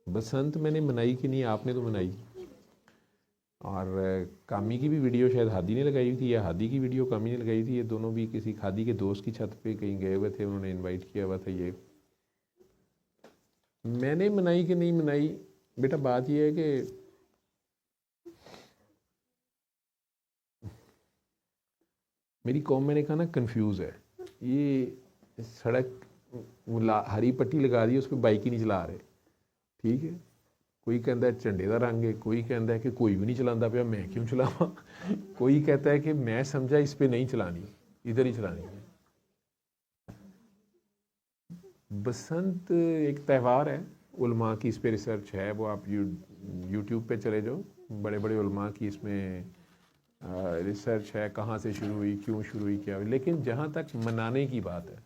बसंत मैंने मनाई कि नहीं, आपने तो मनाई। और कामी की भी वीडियो शायद हादी ने लगाई थी, या हादी की वीडियो कामी ने लगाई थी। ये दोनों भी किसी खादी के दोस्त की छत पे कहीं गए हुए थे, उन्होंने इनवाइट किया हुआ था। ये मैंने मनाई कि नहीं मनाई, बेटा बात यह है कि मेरी कौम, मैंने कहा ना, कंफ्यूज है। ये सड़क हरी पट्टी लगा दी, उस पर बाइक ही नहीं चला रहे, ठीक है। कोई कहता है झंडे का रंग है, कोई कहता है कि कोई भी नहीं चलाता पाया, मैं क्यों चलावा। कोई कहता है कि मैं समझा इस पर नहीं चलानी, इधर ही चलानी है। बसंत एक त्यौहार है, उलमा की इस पे रिसर्च है, वो आप यूट्यूब पे चले जाओ, बड़े बड़े उलमा की इसमें रिसर्च है, कहाँ से शुरू हुई, क्यों शुरू हुई, क्या हुई। लेकिन जहाँ तक मनाने की बात है,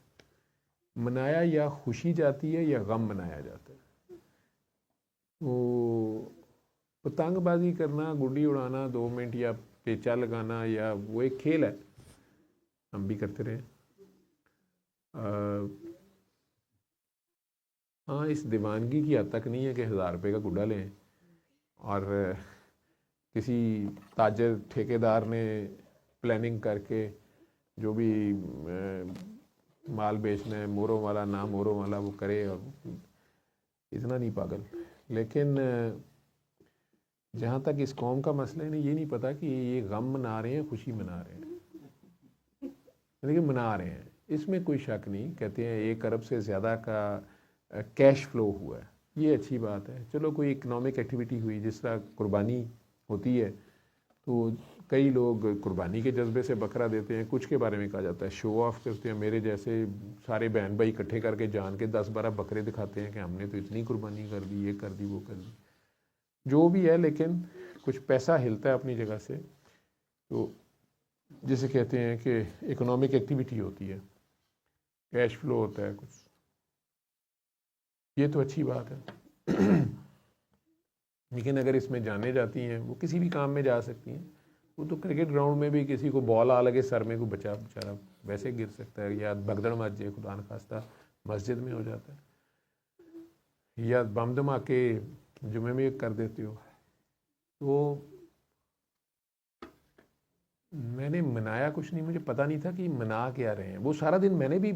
मनाया या खुशी जाती है या गम मनाया जाता है। वो पतंगबाजी करना, गुड्डी उड़ाना, 2 मिनट या पेचा लगाना, या वो एक खेल है, हम भी करते रहे। हाँ, इस दीवानगी की हद तक नहीं है कि 1000 रुपये का गुड्डा लें और किसी ताजर ठेकेदार ने प्लानिंग करके जो भी माल बेचना है, मोरों वाला ना मोरों वाला, वो करे। और इतना नहीं पागल। लेकिन जहाँ तक इस कौम का मसला है ना, ये नहीं पता कि ये गम मना रहे हैं, खुशी मना रहे हैं। लेकिन मना रहे हैं, इसमें कोई शक नहीं। कहते हैं 1 अरब से ज़्यादा का कैश फ्लो हुआ है, ये अच्छी बात है। चलो, कोई इकनॉमिक एक्टिविटी हुई, जिस तरह कुर्बानी होती है, तो कई लोग कुर्बानी के जज्बे से बकरा देते हैं। कुछ के बारे में कहा जाता है शो ऑफ करते हैं, मेरे जैसे सारे बहन भाई इकट्ठे करके जान के 10-12 बकरे दिखाते हैं कि हमने तो इतनी कुर्बानी कर दी, ये कर दी, वो कर दी, जो भी है। लेकिन कुछ पैसा हिलता है अपनी जगह से, तो जिसे कहते हैं कि इकोनॉमिक एक्टिविटी होती है, कैश फ्लो होता है कुछ, ये तो अच्छी बात है। लेकिन अगर इसमें जाने जाती हैं, वो किसी भी काम में जा सकती हैं। वो तो क्रिकेट ग्राउंड में भी किसी को बॉल आ लगे सर में, को बचा बेचारा वैसे गिर सकता है, या भगदड़ मच जाए, खुदा न खास्ता मस्जिद में हो जाता है, या बम धमाके जुमे में कर देते हो। तो मैंने मनाया कुछ नहीं, मुझे पता नहीं था कि मना क्या रहे हैं। वो सारा दिन मैंने भी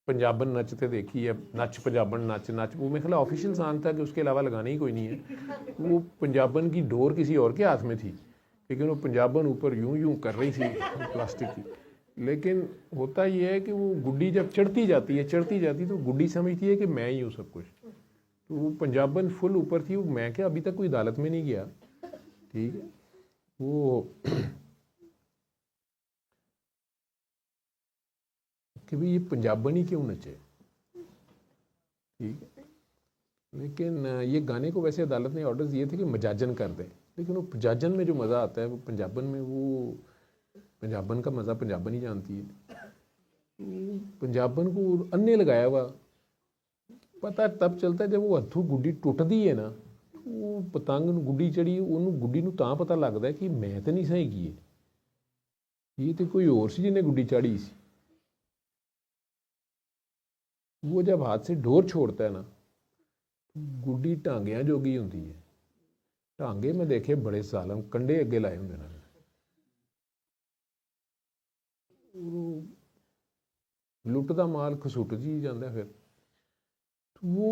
पंजाबन नचते देखी है, नच पंजाबन नच नच, वो मेरे ख्याल ऑफिशियल सॉन्ग था कि उसके अलावा लगाने ही कोई नहीं है। वो पंजाबन की डोर किसी और के हाथ में थी, लेकिन वो पंजाबन ऊपर यूं यूं कर रही थी प्लास्टिक की। लेकिन होता ये है कि वो गुड्डी जब चढ़ती जाती तो गुड्डी समझती है कि मैं ही हूँ सब कुछ। तो वो पंजाबन फुल ऊपर थी, वो मैं क्या अभी तक कोई अदालत में नहीं गया, ठीक है। वो कि भाई ये पंजाबन ही क्यों नचे, ठीक है। लेकिन ये गाने को वैसे अदालत ने ऑर्डर दिए थे कि मजाजन कर दें, लेकिन वो मजाजन में जो मज़ा आता है वो पंजाबन में, वो पंजाबन का मज़ा पंजाबन ही जानती है। पंजाबन को अन्ने लगाया हुआ, पता तब चलता है जब वो हथों गुड्डी टुटती है ना, वो पतंग गुड्डी चढ़ी, उन्होंने गुड्डी ਨੂੰ ਤਾਂ पता लगता है कि मैं तो नहीं सही की ये तो कोई और सी जिन्हें गुड्डी चाड़ी सी। वो जब हाथ से डोर छोड़ता है ना, गुड्डी टांगिया जोगी होती है। टांगे मैं देखे बड़े सालम कंडे अगे लाए होंगे ना, लुट का माल खसुट जी जाता। फिर वो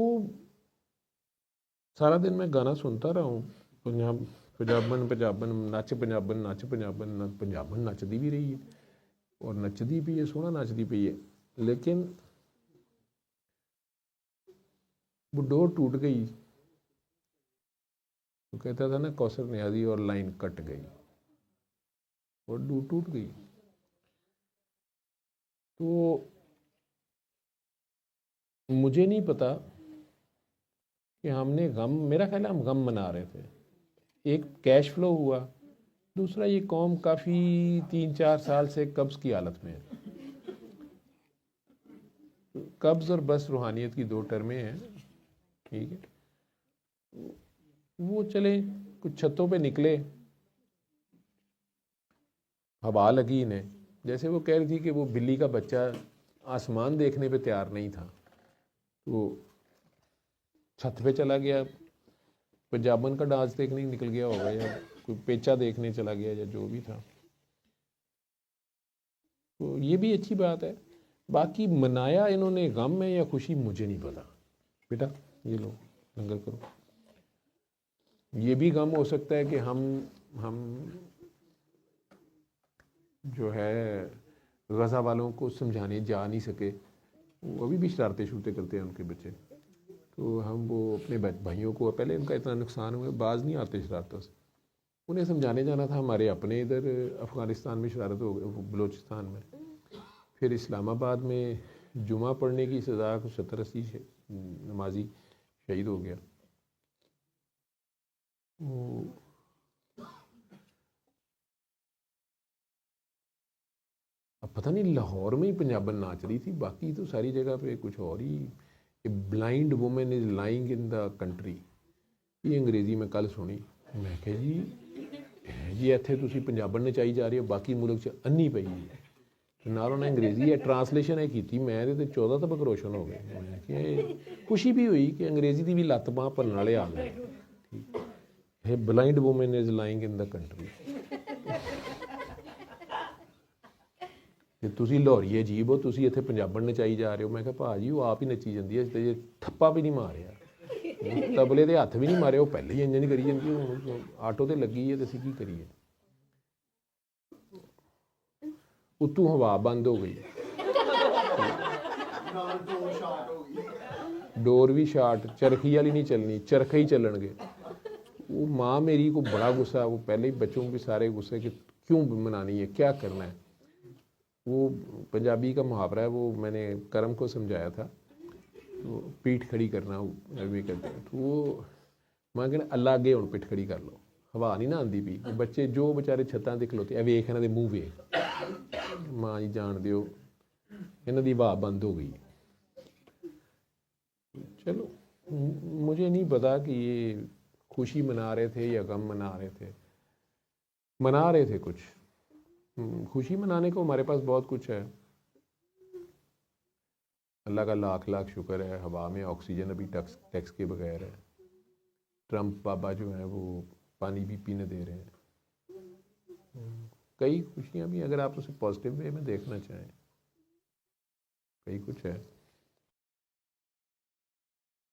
सारा दिन मैं गाना सुनता रहा हूँ, पंजाबन पंजाबन नच पंजाबन नच पंजाबन पंजाबन नचती भी रही है और नचती भी है, सोहना नचती पई है। लेकिन वो डोर टूट गई, तो कहता था ना कौसर न्याजी, और लाइन कट गई और डोर टूट गई। तो मुझे नहीं पता कि हमने गम, मेरा ख्याल है हम गम मना रहे थे। एक कैश फ्लो हुआ, दूसरा ये कौम काफ़ी 3-4 साल से कब्ज़ की हालत में है। कब्ज़ और बस रूहानियत की 2 टर्में हैं, ठीक है। वो चले कुछ छतों पे निकले, हवा लगी इन्हें, जैसे वो कह रही थी कि वो बिल्ली का बच्चा आसमान देखने पे तैयार नहीं था। तो छत पे चला गया, पंजाबन का डांस देखने निकल गया होगा, या कोई पेचा देखने चला गया, या जो भी था। तो ये भी अच्छी बात है। बाकी मनाया इन्होंने गम है या खुशी मुझे नहीं पता। बेटा ये लो लंगर करो। ये भी गम हो सकता है कि हम जो है गज़ा वालों को समझाने जा नहीं सके, वो अभी भी शरारतें शूरतें करते हैं उनके बच्चे, तो हम वो अपने भाइयों को, पहले उनका इतना नुकसान हुआ, बाज नहीं आते शरारतों से, उन्हें समझाने जाना था। हमारे अपने इधर अफ़गानिस्तान में शरारत हो गई, बलूचिस्तान में, फिर इस्लामाबाद में जुमा पढ़ने की सज़ा को 70-80 नमाजी शहीद हो गया। अब पता नहीं लाहौर में ही पंजाबन नाच रही थी, बाकी तो सारी जगह पे कुछ और ही। A blind women is lying in the country, ये अंग्रेज़ी में कल सुनी। मैं कहा जी इत्थे तुसीं पंजाबन नचाई जा रहे हो, बाकी मुल्क च अन्नी पई है। नाल उन्हें अंग्रेज़ी है ट्रांसलेशन है की, मैं तो 14 तबक रोशन हो गए। खुशी भी हुई कि अंग्रेज़ी की भी लत्त बांह भरने वाले आ गए। ठीक, blind women is lying in the country. ਤੁਸੀਂ ਲਾਹੌਰੀ ਅਜੀਬ ਹੋ, ਤੁਸੀਂ ਇੱਥੇ ਪੰਜਾਬਣ ਨਚਾਈ ਜਾ ਰਹੇ ਹੋ। ਮੈਂ ਕਿਹਾ ਭਾਜੀ ਉਹ ਆਪ ਹੀ ਨੱਚੀ ਜਾਂਦੀ ਹੈ, ਤੇ ਜੇ ਠੱਪਾ ਵੀ ਨਹੀਂ ਮਾਰਿਆ, ਤਬਲੇ ਦੇ ਹੱਥ ਵੀ ਨਹੀਂ ਮਾਰੇ, ਉਹ ਪਹਿਲੇ ਹੀ ਇੰਜ ਨਹੀਂ ਕਰੀ ਜਾਂਦੀ। ਹੁਣ ਆਟੋ ਤੇ ਲੱਗੀ ਹੈ ਤੇ ਅਸੀਂ ਕੀ ਕਰੀਏ। ਉੱਤੋਂ ਹਵਾ ਬੰਦ ਹੋ ਗਈ, डोर भी शार्ट, चरखी वाली नहीं चलनी, चरखे ही चलणगे। वो माँ मेरी को बड़ा गुस्सा, वो पहले ही बच्चों भी सारे गुस्से कि क्यों मनानी है, क्या करना है। वो पंजाबी का मुहावरा है, वो मैंने करम को समझाया था, तो पीठ खड़ी करना अरबी कहते हैं। तो वो मैं कहना अल्लाह अगे हुण पिठ खड़ी कर लो, हवा नहीं ना आती पी। बच्चे जो बेचारे छत्तां ते खलोते, वेख इन्हां दे मूँह वेख, माँ जी जान दिओ इन्हां दी हवा बंद हो गई। चलो मुझे नहीं पता कि ये खुशी मना रहे थे या गम मना रहे थे। मना रहे थे कुछ। खुशी मनाने को हमारे पास बहुत कुछ है, अल्लाह का लाख लाख शुक्र है। हवा में ऑक्सीजन अभी टैक्स के बगैर है। ट्रम्प बाबा जो हैं वो पानी भी पीने दे रहे हैं। कई खुशियाँ भी, अगर आप उसे पॉजिटिव वे में देखना चाहें, कई कुछ है।